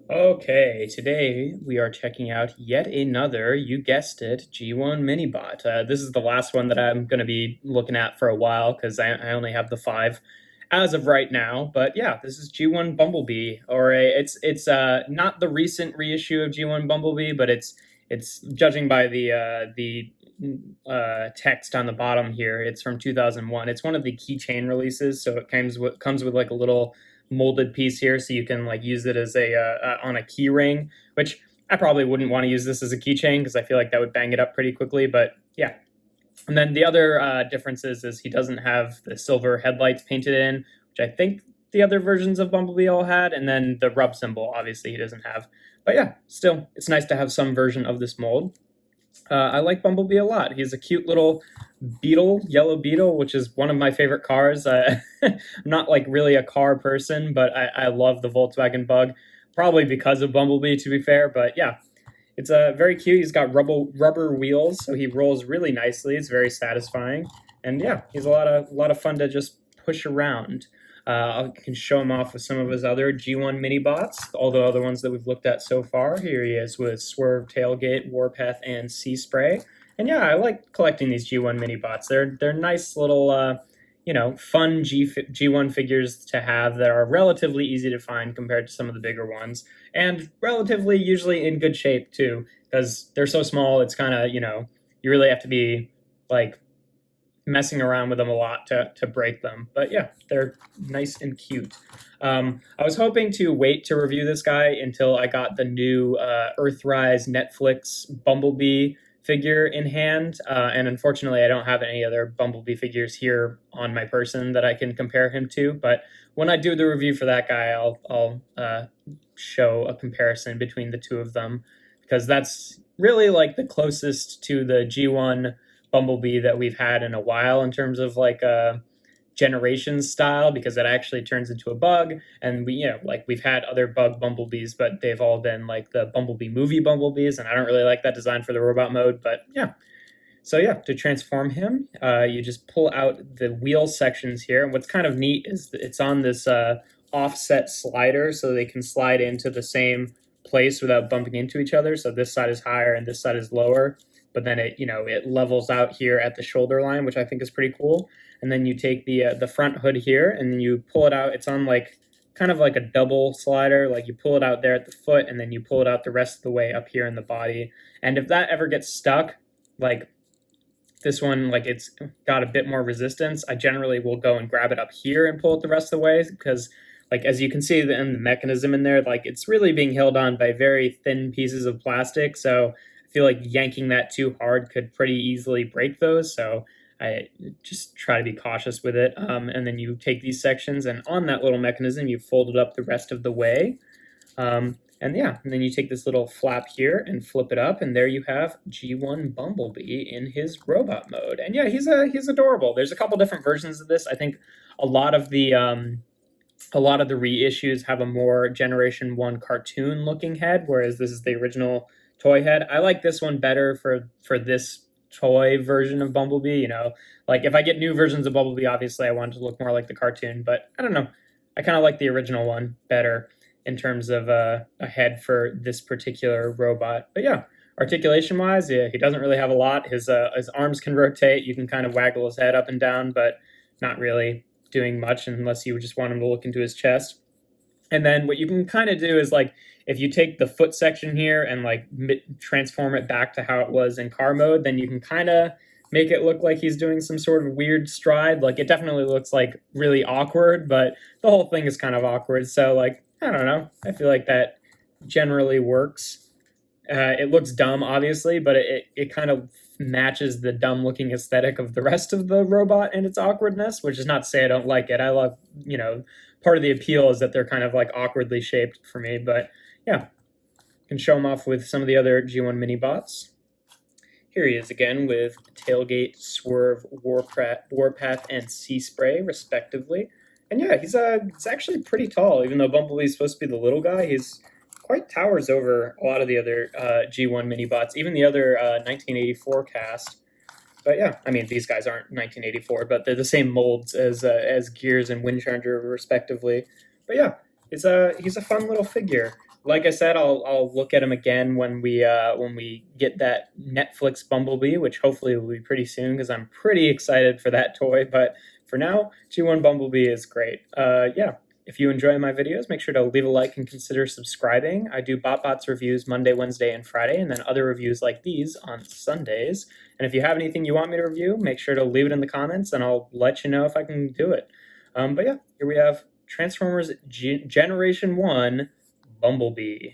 Okay, today we are checking out yet another, you guessed it, G1 Minibot. This is the last one that I'm going to be looking at for a while because I only have the five as of right now. But yeah, this is G1 Bumblebee, or it's not the recent reissue of G1 Bumblebee, but it's judging by the text on the bottom here. It's from 2001. It's one of the keychain releases, so it comes with like a little molded piece here, so you can like use it as a on a key ring, which I probably wouldn't want to use this as a keychain because I feel like that would bang it up pretty quickly. But yeah, and then the other differences is he doesn't have the silver headlights painted in, which I think the other versions of Bumblebee all had, and then the rub symbol obviously he doesn't have. But yeah, still, it's nice to have some version of this mold. I like Bumblebee a lot. He's a cute little Beetle, yellow Beetle, which is one of my favorite cars. I'm not like really a car person, but I love the Volkswagen Bug, probably because of Bumblebee, to be fair. But yeah, it's very cute. He's got rubber wheels, so he rolls really nicely. It's very satisfying, and yeah, he's a lot of fun to just push around. I can show him off with some of his other G1 mini bots, all the other ones that we've looked at so far. Here he is with Swerve, Tailgate, Warpath, and Sea Spray. And yeah, I like collecting these G1 mini bots. They're nice little fun G1 figures to have that are relatively easy to find compared to some of the bigger ones, and relatively usually in good shape too, because they're so small. It's kind of you really have to be like messing around with them a lot to break them. But yeah, they're nice and cute. I was hoping to wait to review this guy until I got the new Earthrise Netflix Bumblebee figure in hand. And unfortunately, I don't have any other Bumblebee figures here on my person that I can compare him to. But when I do the review for that guy, I'll show a comparison between the two of them, because that's really like the closest to the G1 Bumblebee that we've had in a while in terms of like a generation style, because it actually turns into a bug. And we've had other bug Bumblebees, but they've all been like the Bumblebee movie Bumblebees, and I don't really like that design for the robot mode. But yeah, so yeah, to transform him, you just pull out the wheel sections here. And what's kind of neat is it's on this offset slider, so they can slide into the same place without bumping into each other. So this side is higher and this side is lower, but then it levels out here at the shoulder line, which I think is pretty cool. And then you take the front hood here and then you pull it out. It's on like kind of like a double slider. Like you pull it out there at the foot and then you pull it out the rest of the way up here in the body. And if that ever gets stuck, like this one, like it's got a bit more resistance, I generally will go and grab it up here and pull it the rest of the way, because like as you can see in the mechanism in there, like it's really being held on by very thin pieces of plastic. So I feel like yanking that too hard could pretty easily break those. So I just try to be cautious with it. And then you take these sections, and on that little mechanism, you fold it up the rest of the way. And yeah, and then you take this little flap here and flip it up, and there you have G1 Bumblebee in his robot mode. And yeah, he's adorable. There's a couple different versions of this. I think a lot of the reissues have a more Generation 1 cartoon looking head, whereas this is the original toy head. I like this one better for this toy version of Bumblebee. Like if I get new versions of Bumblebee, obviously I want it to look more like the cartoon, but I don't know. I kind of like the original one better in terms of a head for this particular robot. But yeah, articulation wise, yeah, he doesn't really have a lot. His arms can rotate. You can kind of waggle his head up and down, but not really doing much unless you just want him to look into his chest. And then what you can kind of do is like if you take the foot section here and like transform it back to how it was in car mode, then you can kind of make it look like he's doing some sort of weird stride. Like it definitely looks like really awkward, but the whole thing is kind of awkward. So like, I don't know. I feel like that generally works. It looks dumb, obviously, but it kind of matches the dumb looking aesthetic of the rest of the robot and its awkwardness, which is not to say I don't like it. I love, part of the appeal is that they're kind of like awkwardly shaped for me. But yeah, can show them off with some of the other G1 mini bots. Here he is again with Tailgate, Swerve, Warpath, and Sea Spray, respectively. And yeah, he's actually pretty tall, even though Bumblebee's supposed to be the little guy. He's quite towers over a lot of the other G1 mini bots, even the other 1984 cast. But yeah, I mean, these guys aren't 1984, but they're the same molds as Gears and Windcharger, respectively. But yeah, he's a fun little figure. like I said, I'll look at them again when we get that Netflix Bumblebee, which hopefully will be pretty soon because I'm pretty excited for that toy. But for now, G1 Bumblebee is great. Yeah. If you enjoy my videos, make sure to leave a like and consider subscribing. I do BotBots reviews Monday, Wednesday, and Friday, and then other reviews like these on Sundays. And if you have anything you want me to review, make sure to leave it in the comments, and I'll let you know if I can do it. But yeah, here we have Transformers Generation 1 Bumblebee.